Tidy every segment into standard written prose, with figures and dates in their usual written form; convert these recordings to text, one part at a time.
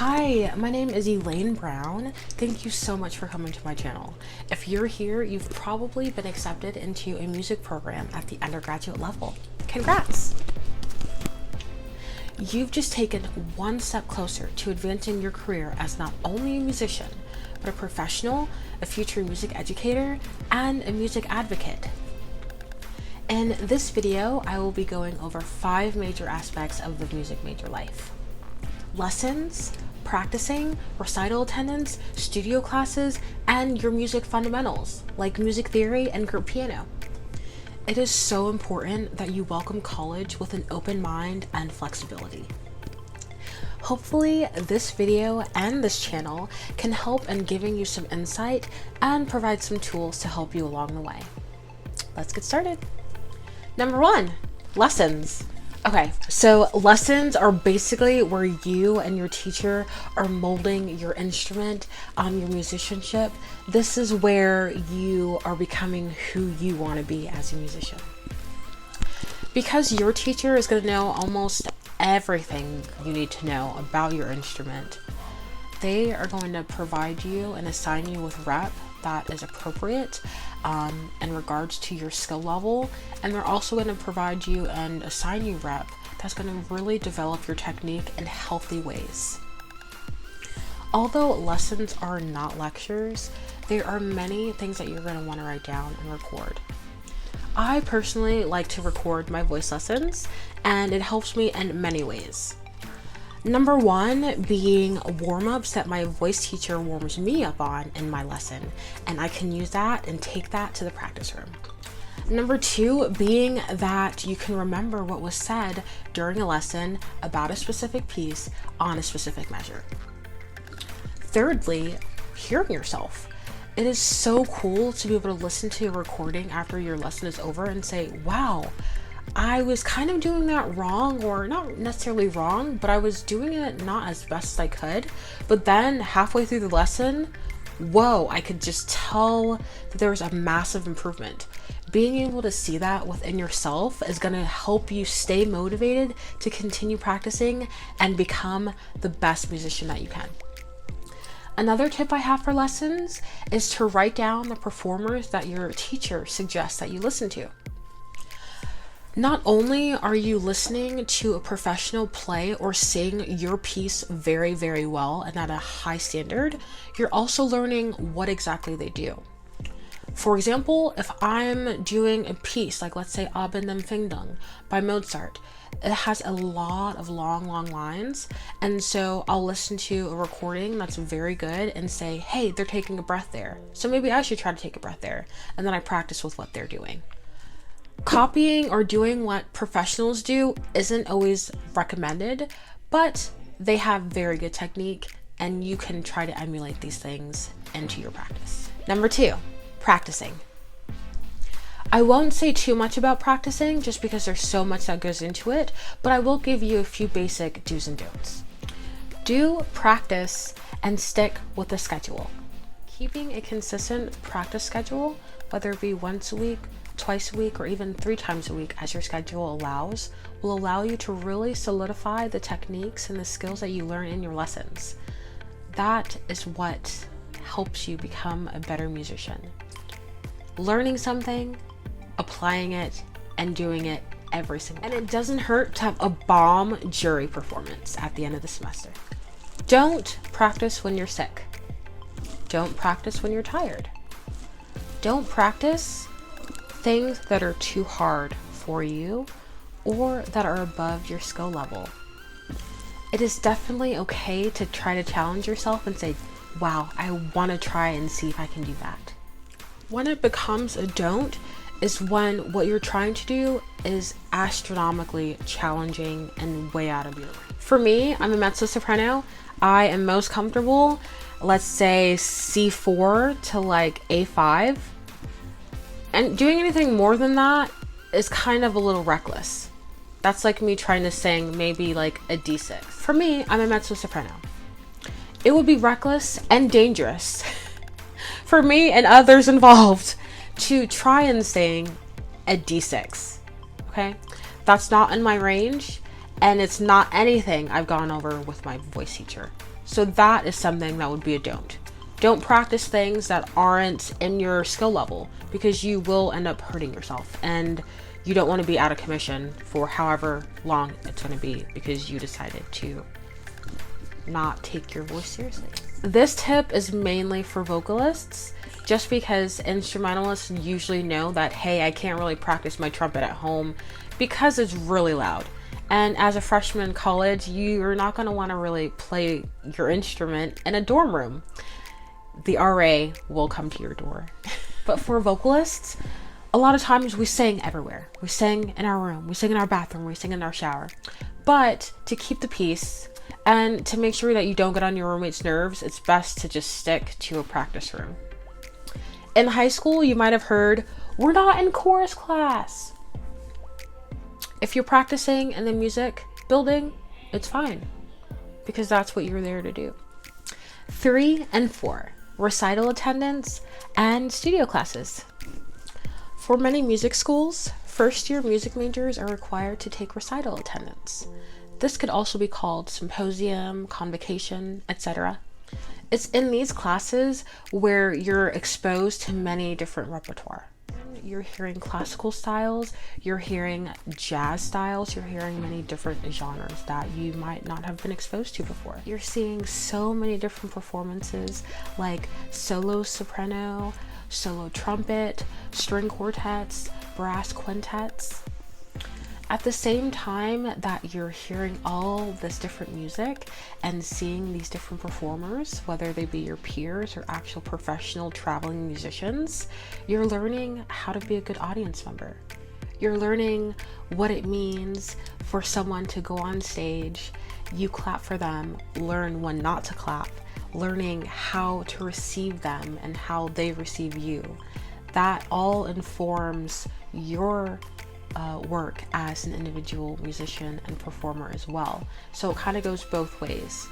Hi, my name is Elaine Brown. Thank you so much for coming to my channel. If you're here, you've probably been accepted into a music program at the undergraduate level. Congrats! You've just taken one step closer to advancing your career as not only a musician, but a professional, a future music educator, and a music advocate. In this video, I will be going over 5 major aspects of the music major life. Lessons, practicing, recital attendance, studio classes, and your music fundamentals, like music theory and group piano. It is so important that you welcome college with an open mind and flexibility. Hopefully, this video and this channel can help in giving you some insight and provide some tools to help you along the way. Let's get started. Number 1, lessons. Okay, so lessons are basically where you and your teacher are molding your instrument, your musicianship. This is where you are becoming who you want to be as a musician. Because your teacher is going to know almost everything you need to know about your instrument, they are going to provide you and assign you with rep that is appropriate in regards to your skill level, and they're also going to provide you and assign you rep that's going to really develop your technique in healthy ways. Although lessons are not lectures, there are many things that you're going to want to write down and record. I personally like to record my voice lessons, and it helps me in many ways. Number 1 being warm-ups that my voice teacher warms me up on in my lesson, and I can use that and take that to the practice room. Number 2 being that you can remember what was said during a lesson about a specific piece on a specific measure. Thirdly, hearing yourself. It is so cool to be able to listen to a recording after your lesson is over and say, wow, I was kind of doing that wrong, or not necessarily wrong, but I was doing it not as best as I could. But then halfway through the lesson, whoa, I could just tell that there was a massive improvement. Being able to see that within yourself is going to help you stay motivated to continue practicing and become the best musician that you can. Another tip I have for lessons is to write down the performers that your teacher suggests that you listen to. Not only are you listening to a professional play or sing your piece very, very well and at a high standard, you're also learning what exactly they do. For example, if I'm doing a piece, like let's say Abend Empfindung by Mozart, it has a lot of long lines, and so I'll listen to a recording that's very good and say, hey, they're taking a breath there, so maybe I should try to take a breath there, and then I practice with what they're doing. Copying or doing what professionals do isn't always recommended, but they have very good technique, and you can try to emulate these things into your practice. Number 2, practicing. I won't say too much about practicing just because there's so much that goes into it, but I will give you a few basic do's and don'ts. Do practice and stick with a schedule. Keeping a consistent practice schedule, whether it be once a week, twice a week, or even 3 times a week as your schedule allows, will allow you to really solidify the techniques and the skills that you learn in your lessons. That is what helps you become a better musician. Learning something, applying it, and doing it every single time. And it doesn't hurt to have a bomb jury performance at the end of the semester. Don't practice when you're sick. Don't practice when you're tired. Don't practice things that are too hard for you or that are above your skill level. It is definitely okay to try to challenge yourself and say, wow, I want to try and see if I can do that. When it becomes a don't is when what you're trying to do is astronomically challenging and way out of your range. For me, I'm a mezzo-soprano. I am most comfortable, let's say C4 to like A5. And doing anything more than that is kind of a little reckless. That's like me trying to sing maybe like a D6. For me, I'm a mezzo-soprano. It would be reckless and dangerous for me and others involved to try and sing a D6, okay? That's not in my range, And it's not anything I've gone over with my voice teacher. So that is something that would be a don't. Don't practice things that aren't in your skill level, because you will end up hurting yourself, and you don't want to be out of commission for however long it's going to be because you decided to not take your voice seriously. This tip is mainly for vocalists, just because instrumentalists usually know that, hey, I can't really practice my trumpet at home because it's really loud. And as a freshman in college, you're not going to want to really play your instrument in a dorm room. The RA will come to your door. But for vocalists, a lot of times we sing everywhere. We sing in our room, we sing in our bathroom, we sing in our shower. But to keep the peace and to make sure that you don't get on your roommate's nerves, it's best to just stick to a practice room. In high school, you might have heard, we're not in chorus class. If you're practicing in the music building, it's fine, because that's what you're there to do. 3 and 4, recital attendance and studio classes. For many music schools, first-year music majors are required to take recital attendance. This could also be called symposium, convocation, etc. It's in these classes where you're exposed to many different repertoire. You're hearing classical styles, you're hearing jazz styles, you're hearing many different genres that you might not have been exposed to before. You're seeing so many different performances like solo soprano, solo trumpet, string quartets, brass quintets. At the same time that you're hearing all this different music and seeing these different performers, whether they be your peers or actual professional traveling musicians, you're learning how to be a good audience member. You're learning what it means for someone to go on stage, you clap for them, learn when not to clap, learning how to receive them and how they receive you. That all informs your work as an individual musician and performer as well. So it kind of goes both ways.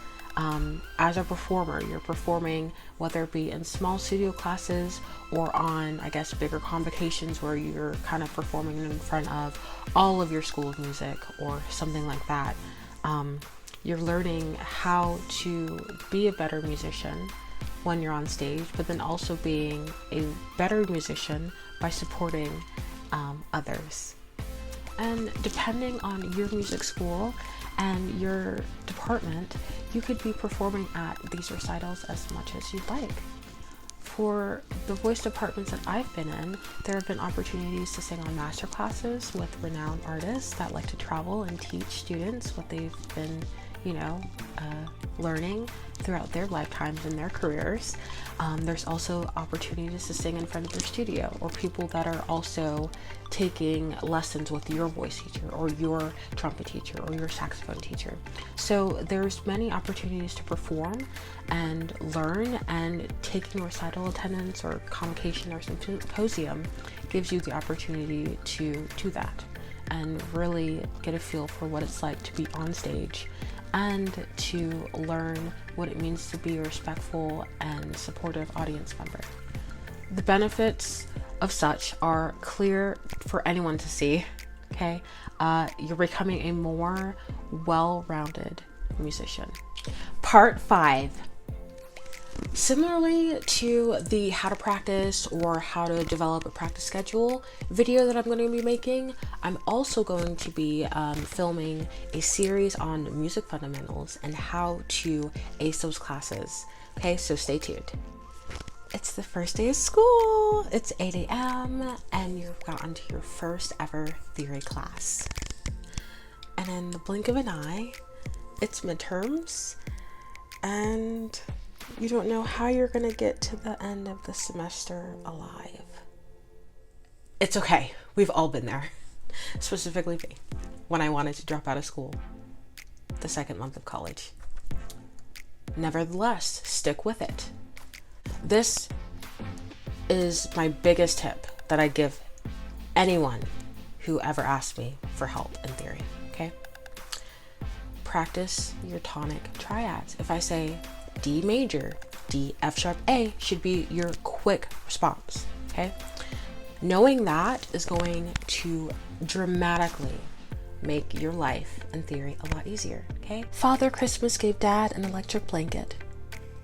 As a performer, you're performing, whether it be in small studio classes or on, I guess, bigger convocations where you're kind of performing in front of all of your school of music or something like that. You're learning how to be a better musician when you're on stage, but then also being a better musician by supporting others. And depending on your music school and your department, you could be performing at these recitals as much as you'd like. For the voice departments that I've been in, there have been opportunities to sing on master classes with renowned artists that like to travel and teach students what they've been, learning throughout their lifetimes and their careers. There's also opportunities to sing in front of your studio, or people that are also taking lessons with your voice teacher or your trumpet teacher or your saxophone teacher. So there's many opportunities to perform and learn, and taking recital attendance or convocation or symposium gives you the opportunity to do that and really get a feel for what it's like to be on stage and to learn what it means to be a respectful and supportive audience member. The benefits of such are clear for anyone to see, okay? You're becoming a more well-rounded musician. Part 5. Similarly to the how to practice or how to develop a practice schedule video that I'm going to be making, I'm also going to be filming a series on music fundamentals and how to ace those classes. Okay, so stay tuned. It's the first day of school. It's 8 a.m. and you've gotten to your first ever theory class. And in the blink of an eye, it's midterms, and you don't know how you're gonna get to the end of the semester alive. It's okay. We've all been there. Specifically me, when I wanted to drop out of school the second month of college. Nevertheless, stick with it. This is my biggest tip that I give anyone who ever asks me for help in theory, okay? Practice your tonic triads. If I say D major, D, F sharp, A should be your quick response, okay? Knowing that is going to dramatically make your life and theory a lot easier, okay? Father Christmas gave Dad an electric blanket.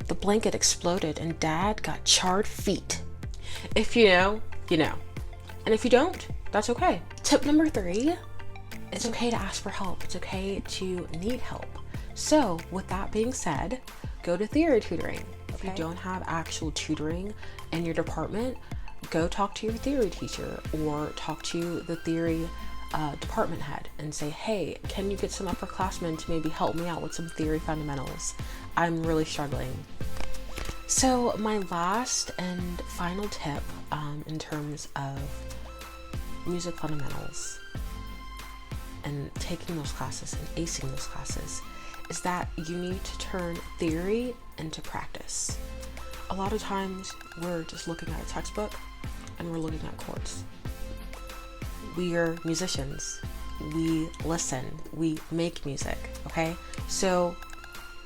The blanket exploded and Dad got charred feet. If you know, you know. And if you don't, that's okay. Tip number 3, it's okay to ask for help. It's okay to need help. So with that being said, go to theory tutoring. If you don't have actual tutoring in your department, go talk to your theory teacher or talk to the theory department head and say, hey, can you get some upperclassmen to maybe help me out with some theory fundamentals? I'm really struggling. So my last and final tip in terms of music fundamentals and taking those classes and acing those classes is that you need to turn theory into practice. A lot of times we're just looking at a textbook and we're looking at chords. We are musicians. We listen. We make music, okay? So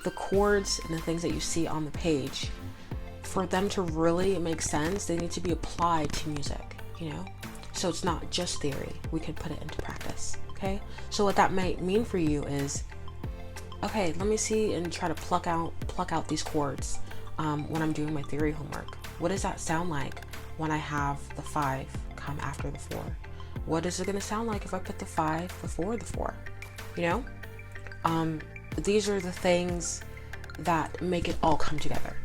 the chords and the things that you see on the page, for them to really make sense, they need to be applied to music, you know? So it's not just theory. We can put it into practice, okay? So what that might mean for you is, okay, let me see and try to pluck out these chords when I'm doing my theory homework. What does that sound like when I have the 5 come after the 4? What is it going to sound like if I put the 5 before the 4? You know? These are the things that make it all come together.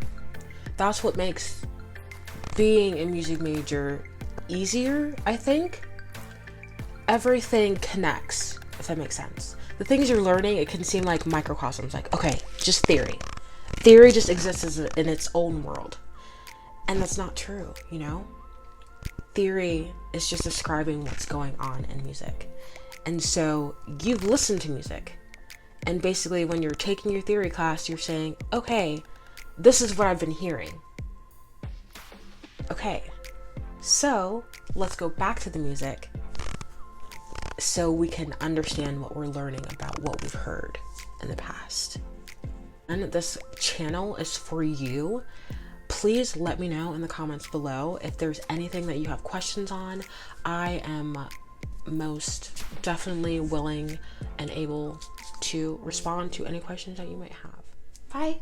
That's what makes being a music major easier, I think. Everything connects, if that makes sense. The things you're learning, it can seem like microcosms, like, okay, just theory. Theory just exists in its own world. And that's not true, you know? Theory is just describing what's going on in music. And so you've listened to music. And basically when you're taking your theory class, you're saying, okay, this is what I've been hearing. Okay, so let's go back to the music so we can understand what we're learning about what we've heard in the past. And this channel is for you. Please let me know in the comments below if there's anything that you have questions on. I am most definitely willing and able to respond to any questions that you might have. Bye.